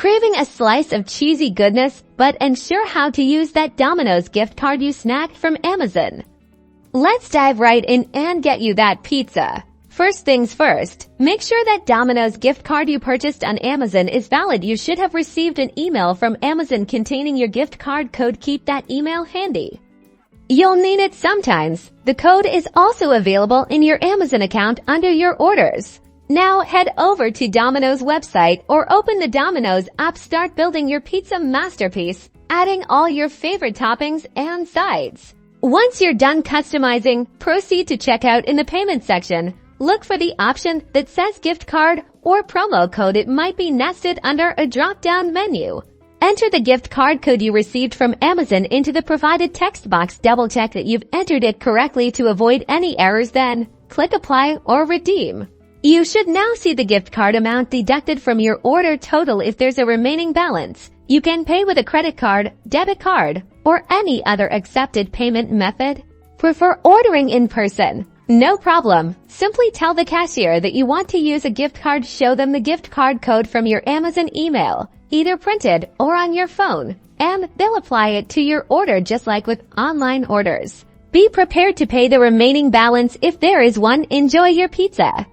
Craving a slice of cheesy goodness, but unsure how to use that Domino's gift card you snagged from Amazon? Let's dive right in and get you that pizza. First things first, make sure that Domino's gift card you purchased on Amazon is valid. You should have received an email from Amazon containing your gift card code. Keep that email handy. You'll need it sometimes. The code is also available in your Amazon account under your orders. Now head over to Domino's website or open the Domino's app. Start building your pizza masterpiece, adding all your favorite toppings and sides. Once you're done customizing, proceed to checkout. In the payment section, look for the option that says gift card or promo code. It might be nested under a drop-down menu. Enter the gift card code you received from Amazon into the provided text box. Double-check that you've entered it correctly to avoid any errors. Then, click Apply or Redeem. You should now see the gift card amount deducted from your order total. If there's a remaining balance, you can pay with a credit card, debit card, or any other accepted payment method. Prefer ordering in person? No problem. Simply tell the cashier that you want to use a gift card. Show them the gift card code from your Amazon email, either printed or on your phone, and they'll apply it to your order just like with online orders. Be prepared to pay the remaining balance if there is one. Enjoy your pizza.